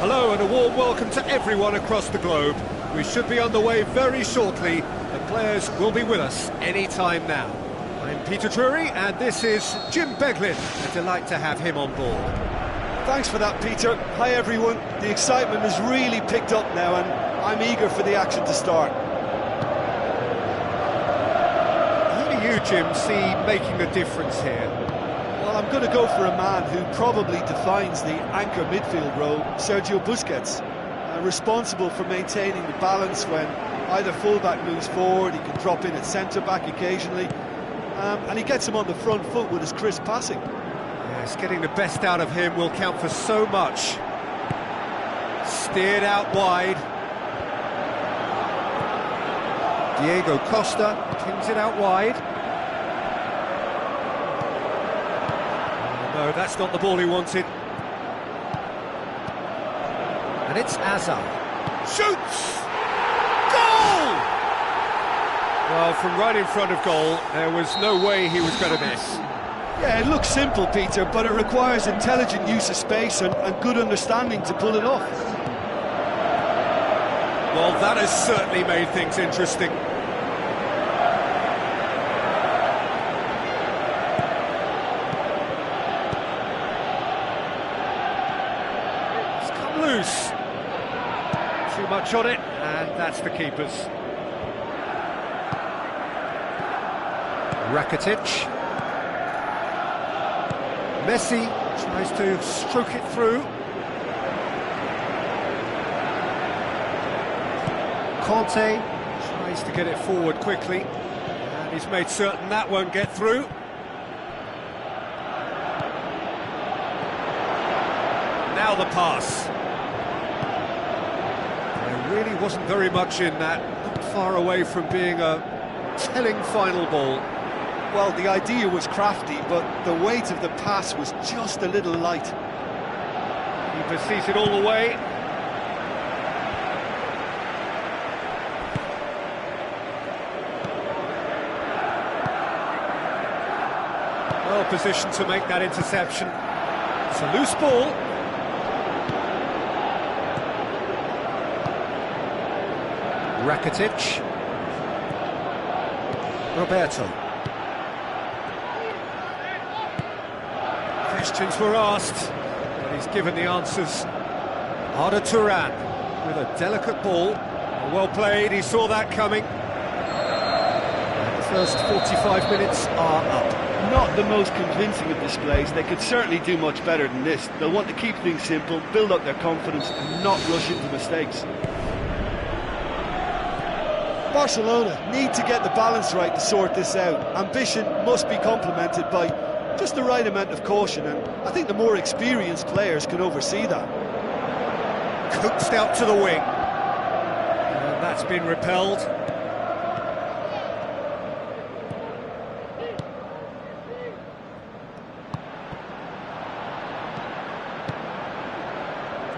Hello and a warm welcome to everyone across the globe. We should be on the way very shortly. The players will be with us any time now. I'm Peter Drury and this is Jim Beglin. A delight to have him on board. Thanks for that, Peter. Hi everyone. The excitement has really picked up now and I'm eager for the action to start. Who do you, Jim, see making a difference here? Well, I'm going to go for a man who probably defines the anchor midfield role, Sergio Busquets. Responsible for maintaining the balance when either fullback moves forward, he can drop in at centre-back occasionally, and he gets him on the front foot with his crisp passing. Yes, getting the best out of him will count for so much. Steered out wide. Diego Costa pings it out wide. No, that's not the ball he wanted. And it's Hazard. Shoots! Goal! Well, from right in front of goal, there was no way he was going to miss. Yeah, it looks simple, Peter, but it requires intelligent use of space and good understanding to pull it off. Well, that has certainly made things interesting. Loose. Too much on it, and that's the keeper's. Rakitic. Messi tries to stroke it through. Conte tries to get it forward quickly, and he's made certain that won't get through. Now the pass. There really wasn't very much in that, not far away from being a telling final ball. Well, the idea was crafty, but the weight of the pass was just a little light. Keeper sees it all the way. Well positioned to make that interception. It's a loose ball. Rakitic. Roberto. Questions were asked, but he's given the answers. Arda Turan with a delicate ball. Well played, he saw that coming. And the first 45 minutes are up. Not the most convincing of displays. They could certainly do much better than this. They'll want to keep things simple, build up their confidence and not rush into mistakes. Barcelona need to get the balance right to sort this out. Ambition must be complemented by just the right amount of caution, and I think the more experienced players can oversee that. Coaxed out to the wing. And that's been repelled.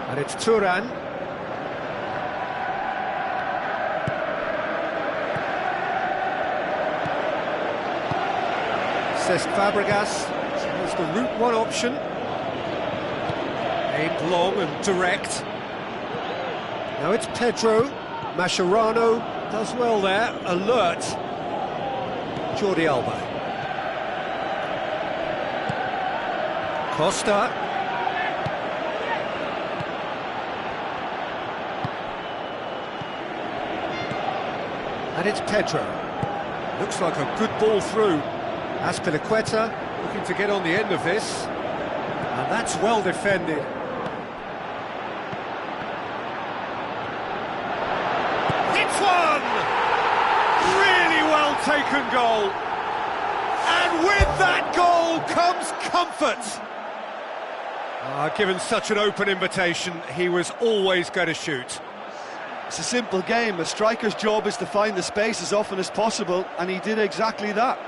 And it's Turan. Cesc Fabregas was the route one option. Aimed long and direct. Now it's Pedro. Mascherano does well there. Alert. Jordi Alba. Costa. And it's Pedro. Looks like a good ball through. Azpilicueta looking to get on the end of this. And that's well defended. It's one! Really well taken goal. And with that goal comes comfort. Given such an open invitation, he was always going to shoot. It's a simple game. A striker's job is to find the space as often as possible, and he did exactly that.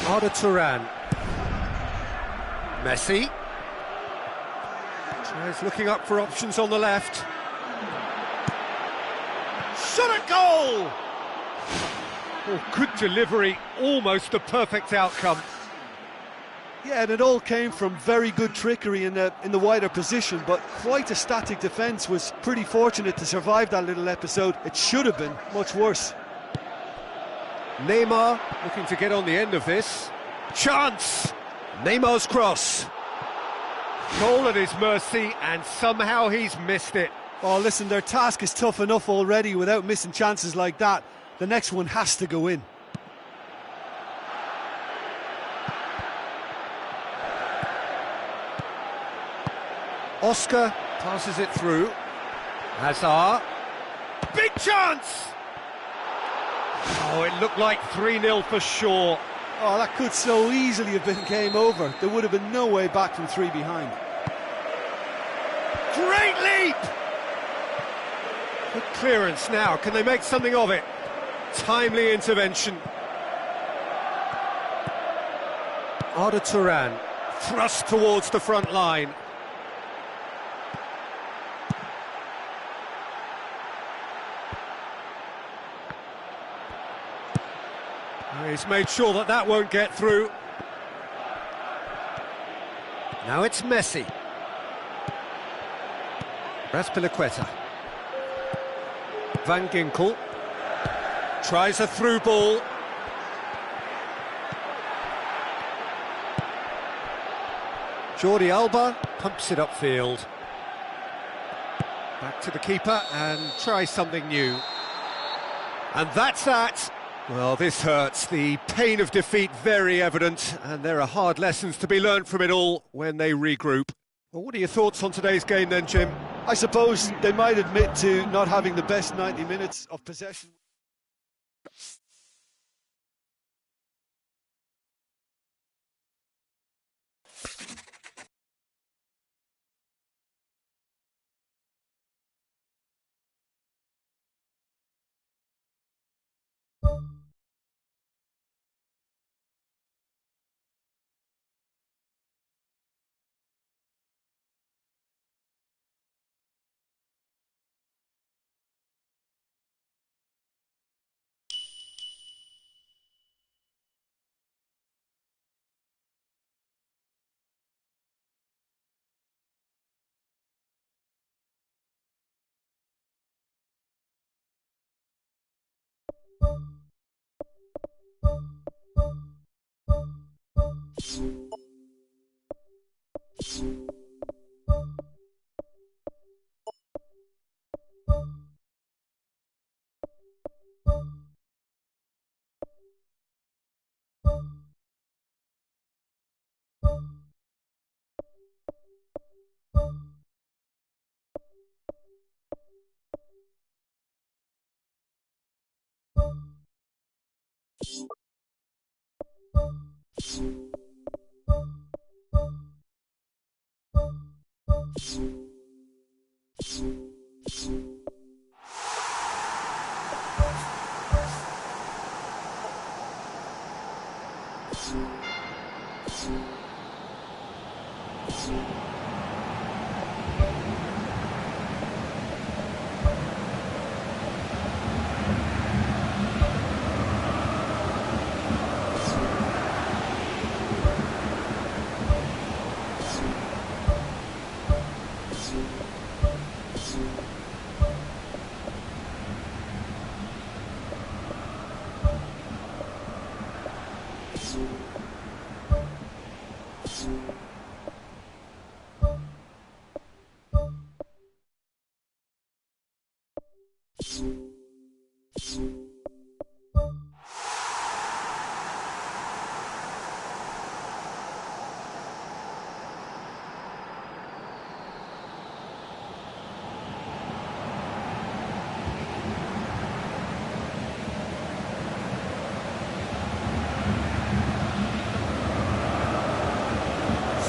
Arda Turan. Messi. Tries looking up for options on the left. Shot at goal! Oh, good delivery, almost the perfect outcome. Yeah, and it all came from very good trickery in the wider position, but quite a static defence. Was pretty fortunate to survive that little episode. It should have been much worse. Neymar looking to get on the end of this. Chance! Neymar's cross. Goal at his mercy, and somehow he's missed it. Oh, listen, their task is tough enough already without missing chances like that. The next one has to go in. Oscar passes it through. Hazard. Big chance! Oh, it looked like 3-0 for sure. Oh, that could so easily have been game over. There would have been no way back from 3 behind. Great leap! Good clearance now. Can they make something of it? Timely intervention. Arda Turan thrust towards the front line. He's made sure that that won't get through. Now it's Messi. Azpilicueta. Van Ginkel tries a through ball. Jordi Alba pumps it upfield. Back to the keeper and try something new. And that's that. Well, this hurts. The pain of defeat very evident, and there are hard lessons to be learned from it all when they regroup. Well, what are your thoughts on today's game then, Jim? I suppose they might admit to not having the best 90 minutes of possession.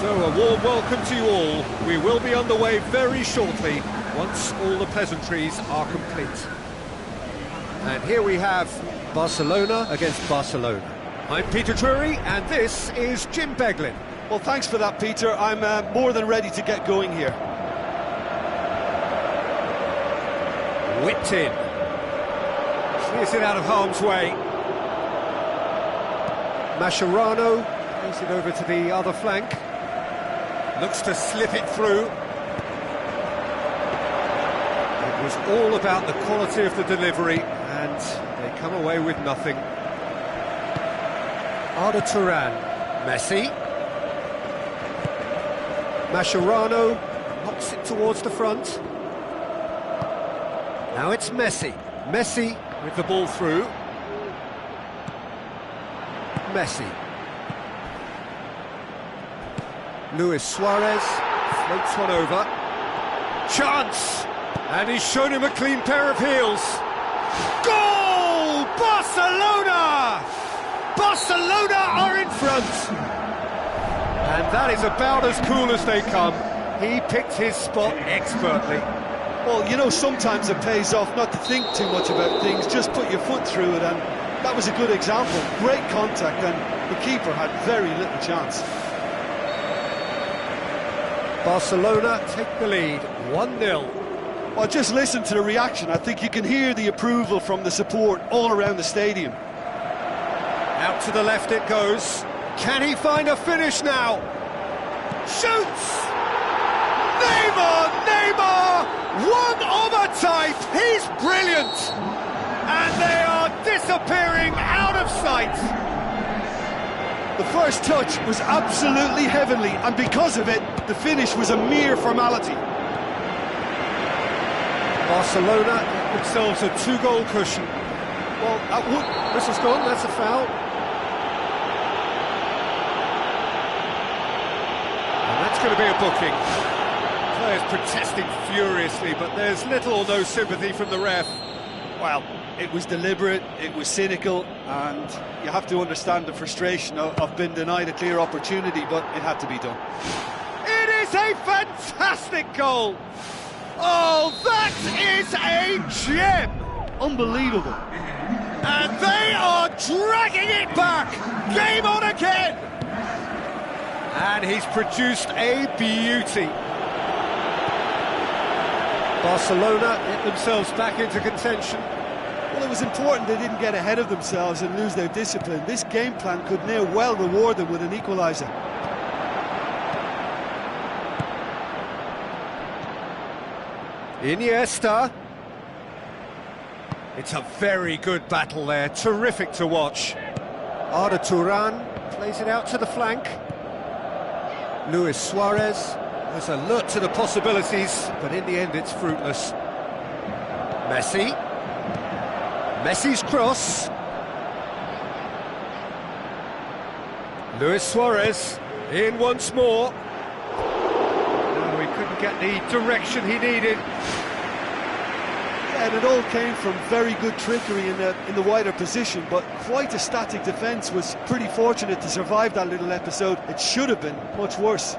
So a warm welcome to you all. We will be underway very shortly, once all the pleasantries are complete. And here we have Barcelona against Barcelona. I'm Peter Drury, and this is Jim Beglin. Well, thanks for that, Peter. I'm more than ready to get going here. Whipped in. Clears it out of harm's way. Mascherano plays it over to the other flank. Looks to slip it through. It was all about the quality of the delivery, and they come away with nothing. Arda Turan, Messi. Mascherano knocks it towards the front. Now it's Messi. Messi with the ball through. Messi. Luis Suarez floats one over. Chance! And he's shown him a clean pair of heels. Goal! Barcelona! Barcelona are in front! And that is about as cool as they come. He picked his spot expertly. Well, you know, sometimes it pays off not to think too much about things, just put your foot through it, and that was a good example. Great contact, and the keeper had very little chance. Barcelona take the lead, 1-0. Well, just listen to the reaction. I think you can hear the approval from the support all around the stadium. Out to the left it goes. Can he find a finish now? Shoots! Neymar! Neymar! One of a type! He's brilliant! And they are disappearing out of sight! The first touch was absolutely heavenly, and because of it, the finish was a mere formality. Barcelona themselves a two-goal cushion. Well, whistle's gone, that's a foul. And that's going to be a booking. Players protesting furiously, but there's little or no sympathy from the ref. Well, it was deliberate, it was cynical, and you have to understand the frustration of being denied a clear opportunity, but it had to be done. It is a fantastic goal! Oh, that is a gem! Unbelievable. And they are dragging it back! Game on again! And he's produced a beauty. Barcelona get themselves back into contention. Well, it was important they didn't get ahead of themselves and lose their discipline. This game plan could near well reward them with an equaliser. Iniesta. It's a very good battle there, terrific to watch. Arda Turan plays it out to the flank. Luis Suarez is alert to the possibilities, but in the end it's fruitless. Messi. Messi's cross. Luis Suarez in once more. No, he couldn't get the direction he needed. Yeah, and it all came from very good trickery in the wider position, but quite a static defence. Was pretty fortunate to survive that little episode. It should have been much worse.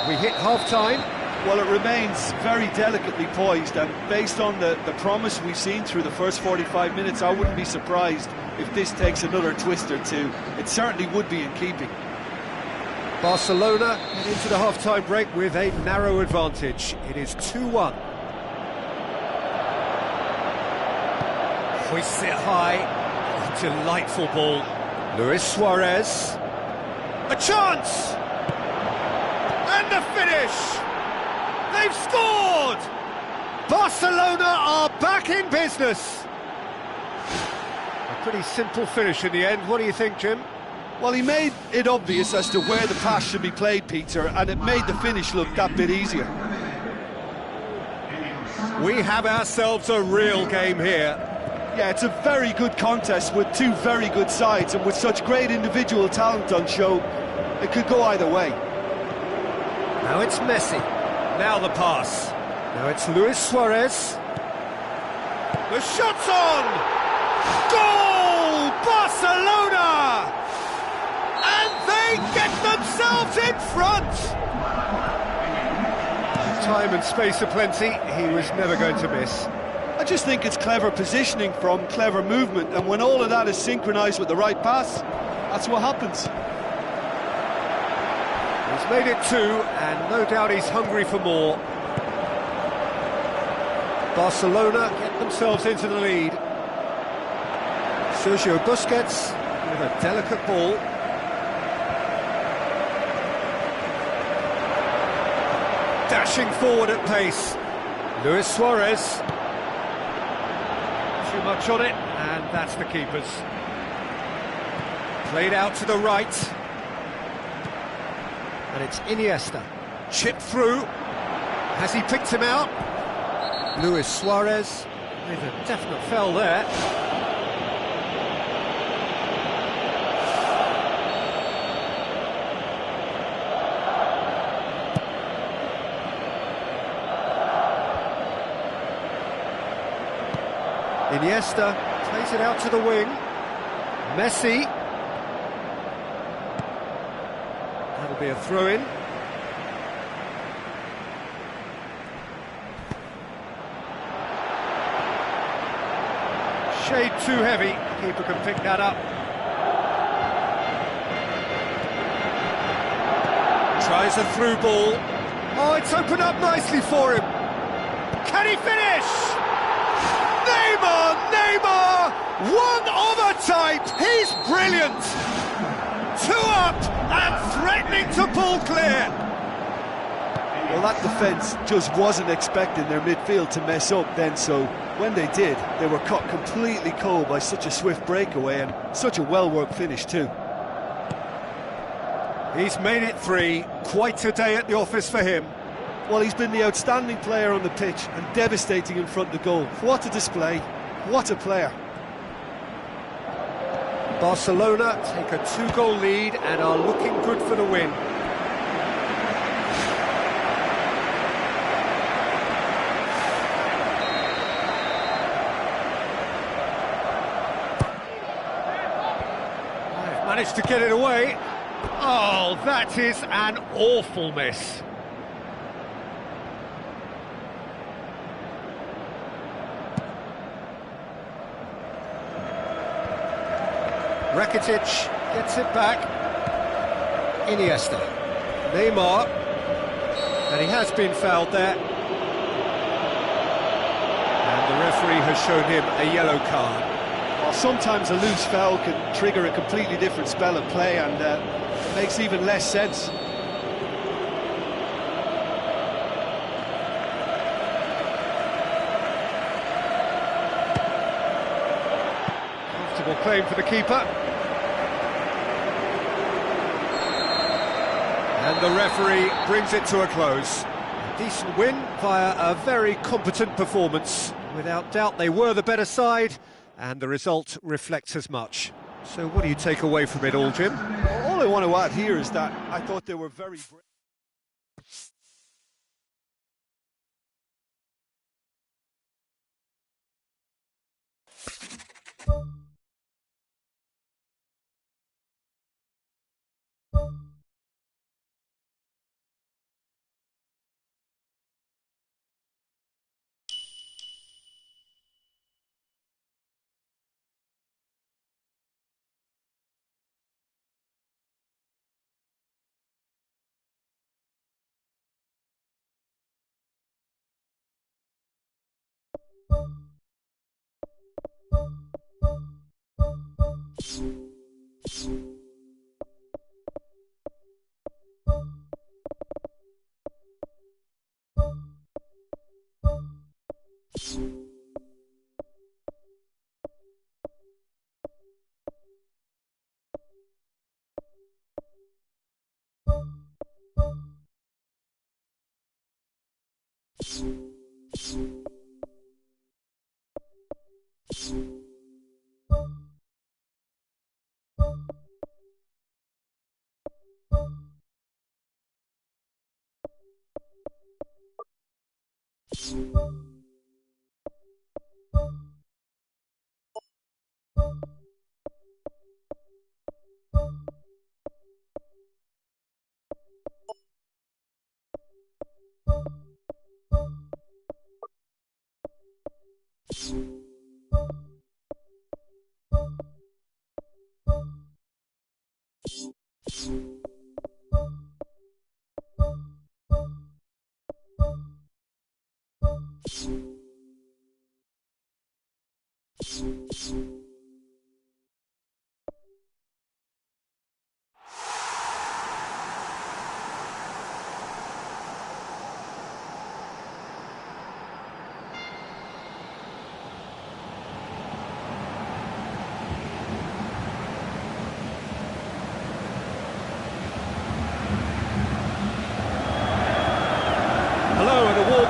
We hit half-time. Well, it remains very delicately poised, and based on the promise we've seen through the first 45 minutes, I wouldn't be surprised if this takes another twist or two. It certainly would be in keeping. Barcelona head into the half-time break with a narrow advantage. It is 2-1. Hoists it high. Oh, delightful ball. Luis Suarez. A chance! And the finish! They've scored! Barcelona are back in business. A pretty simple finish in the end. What do you think, Jim? Well, he made it obvious as to where the pass should be played, Peter, and it made the finish look that bit easier. We have ourselves a real game here. Yeah, it's a very good contest with two very good sides, and with such great individual talent on show, it could go either way. Now it's Messi. Now the pass. Now it's Luis Suarez. The shot's on! Goal! Barcelona! And they get themselves in front! Time and space aplenty, he was never going to miss. I just think it's clever positioning from clever movement, and when all of that is synchronised with the right pass, that's what happens. He's made it 2, and no doubt he's hungry for more. Barcelona get themselves into the lead. Sergio Busquets with a delicate ball. Dashing forward at pace. Luis Suarez. Too much on it, and that's the keeper's. Played out to the right. And it's Iniesta. Chipped through. Has he picked him out? Luis Suarez with a definite foul there. Iniesta plays it out to the wing. Messi. That'll be a throw-in. Shade too heavy. Keeper can pick that up. Tries a through ball. Oh, it's opened up nicely for him. Can he finish? Neymar! One of a type! He's brilliant! 2 up and threatening to pull clear. Well, that defence just wasn't expecting their midfield to mess up then, so when they did, they were caught completely cold by such a swift breakaway and such a well-worked finish too. He's made it 3, quite a day at the office for him. Well, he's been the outstanding player on the pitch and devastating in front of goal. What a display, what a player. Barcelona take a 2-goal lead and are looking good for the win. They've managed to get it away. Oh, that is an awful miss. Rakitic gets it back. Iniesta. Neymar. And he has been fouled there. And the referee has shown him a yellow card. Well, sometimes a loose foul can trigger a completely different spell of play, and it makes even less sense. claim for the keeper. And the referee brings it to a close. A decent win via a very competent performance. Without doubt, they were the better side, and the result reflects as much. So what do you take away from it all, Jim? All I want to add here is that I thought they were very brave.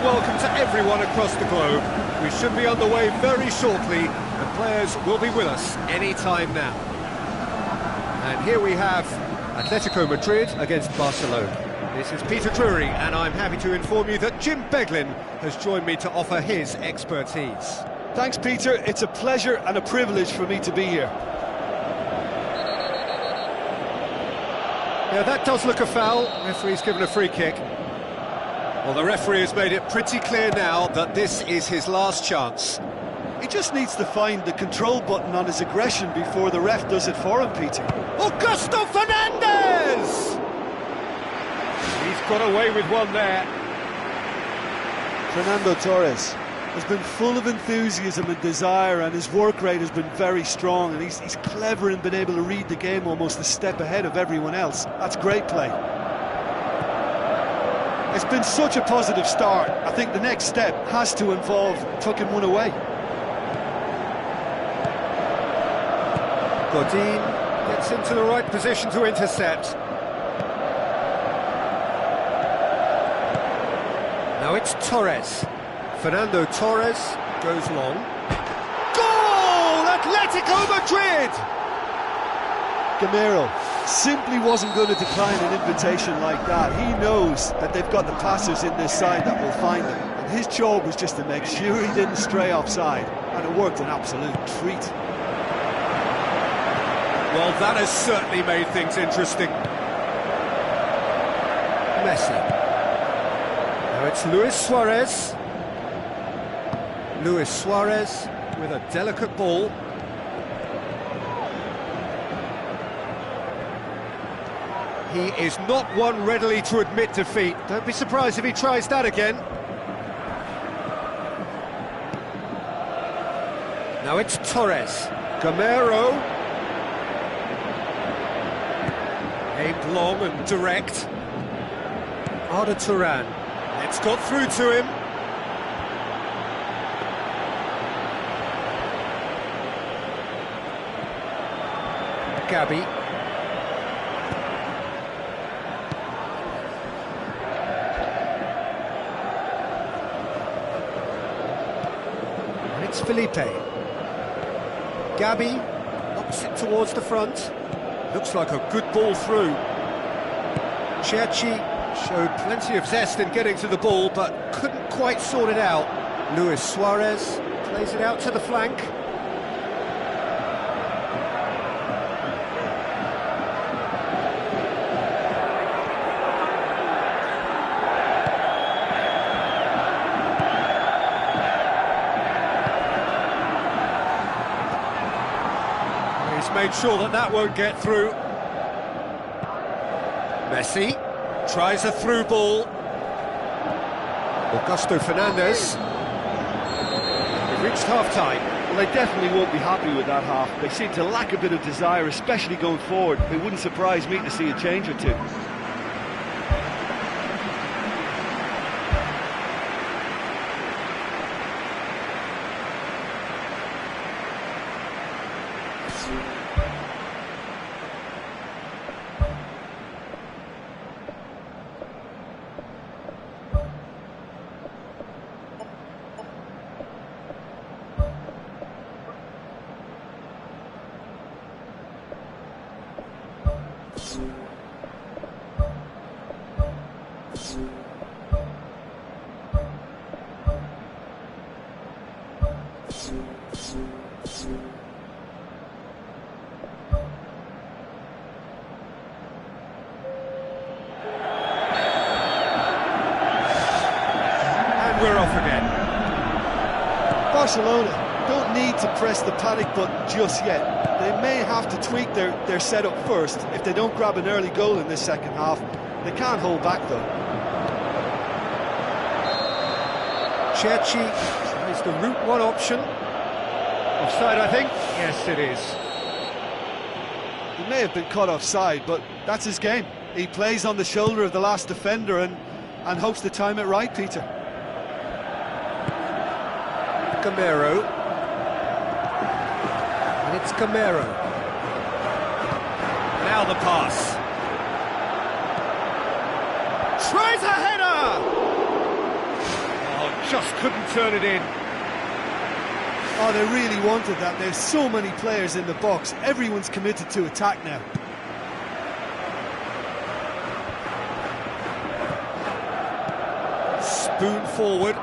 Welcome to everyone across the globe. We should be underway very shortly, and players will be with us any time now. And here we have Atletico Madrid against Barcelona. This is Peter Drury, and I'm happy to inform you that Jim Beglin has joined me to offer his expertise. Thanks, Peter. It's a pleasure and a privilege for me to be here. Yeah, that does look a foul. Referee's given a free kick. Well, the referee has made it pretty clear now that this is his last chance. He just needs to find the control button on his aggression before the ref does it for him, Peter. Augusto Fernandez! He's got away with one there. Fernando Torres has been full of enthusiasm and desire, and his work rate has been very strong, and he's clever in being able to read the game almost a step ahead of everyone else. That's great play. It's been such a positive start. I think the next step has to involve tucking one away. Godin gets into the right position to intercept. Now it's Torres. Fernando Torres goes long. Goal! Atletico Madrid! Gamero simply wasn't going to decline an invitation like that. He knows that they've got the passers in this side that will find him. And his job was just to make sure he didn't stray offside. And it worked an absolute treat. Well, that has certainly made things interesting. Messi. Now it's Luis Suarez. Luis Suarez with a delicate ball. He is not one readily to admit defeat. Don't be surprised if he tries that again. Now it's Torres. Gamero. Aimed long and direct. Arda Turan. It's got through to him. Gabby. And it's Felipe. Gabby knocks it towards the front. Looks like a good ball through. Cherchi showed plenty of zest in getting to the ball, but couldn't quite sort it out. Luis Suarez plays it out to the flank. He's made sure that that won't get through. Messi tries a through ball. Augusto Fernandez. We've reached half-time. Well, they definitely won't be happy with that half. They seem to lack a bit of desire, especially going forward. It wouldn't surprise me to see a change or two. We're off again. Barcelona don't need to press the panic button just yet. They may have to tweak their setup first if they don't grab an early goal in this second half. They can't hold back though. Cherchi tries the route one option. Offside, I think. Yes, it is. He may have been caught offside, but that's his game. He plays on the shoulder of the last defender and hopes to time it right, Peter. Camero. And it's Camero. Now the pass. Tries a header! Oh, just couldn't turn it in. Oh, they really wanted that. There's so many players in the box. Everyone's committed to attack now. Spoon forward.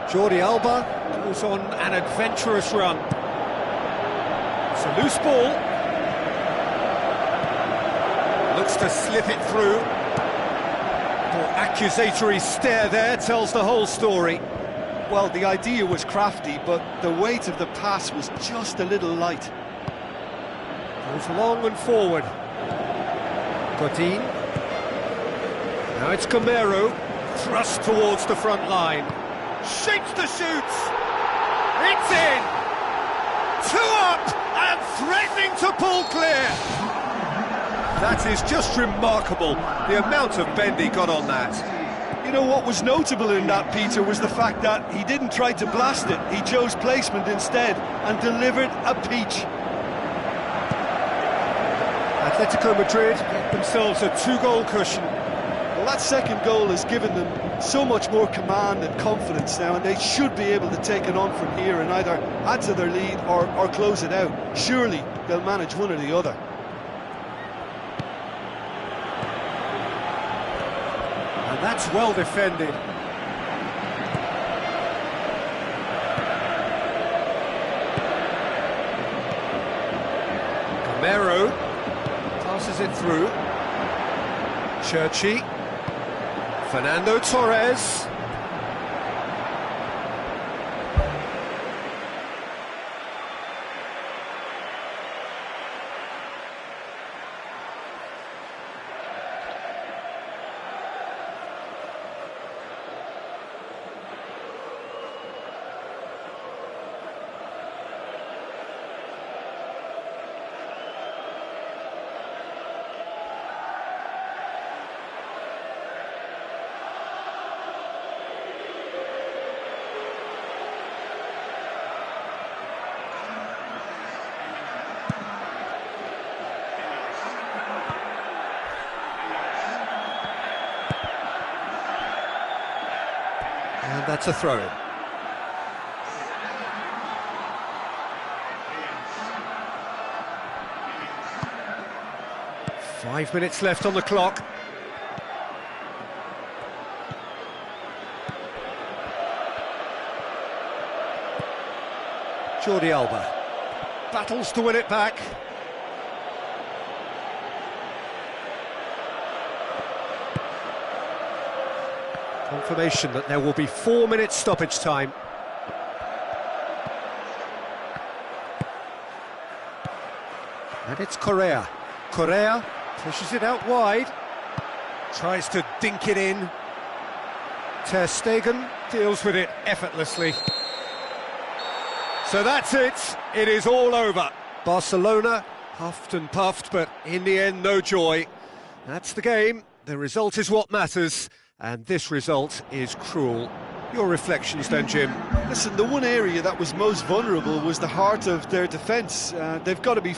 Jordi Alba goes on an adventurous run. It's a loose ball. Looks to slip it through. The accusatory stare there tells the whole story. Well, the idea was crafty, but the weight of the pass was just a little light. Goes long and forward. Godin. Now it's Camero. Thrust towards the front line. Shapes the shoots. It's in. 2 up and threatening to pull clear. That is just remarkable, the amount of bend he got on that. You know what was notable in that, Peter, was the fact that he didn't try to blast it. He chose placement instead and delivered a peach. Atletico Madrid get themselves a 2-goal cushion. Well, that second goal has given them so much more command and confidence now, and they should be able to take it on from here and either add to their lead or close it out. Surely they'll manage one or the other. And that's well defended. Camero passes it through. Cherchi. Fernando Torres. That's a throw-in. Five minutes left on the clock. Jordi Alba battles to win it back. Confirmation that there will be 4 minutes stoppage time. And it's Correa. Correa pushes it out wide. Tries to dink it in. Ter Stegen deals with it effortlessly. So that's it. It is all over. Barcelona huffed and puffed, but in the end, no joy. That's the game. The result is what matters. And this result is cruel. Your reflections then, Jim? Listen, the one area that was most vulnerable was the heart of their defence. They've got to be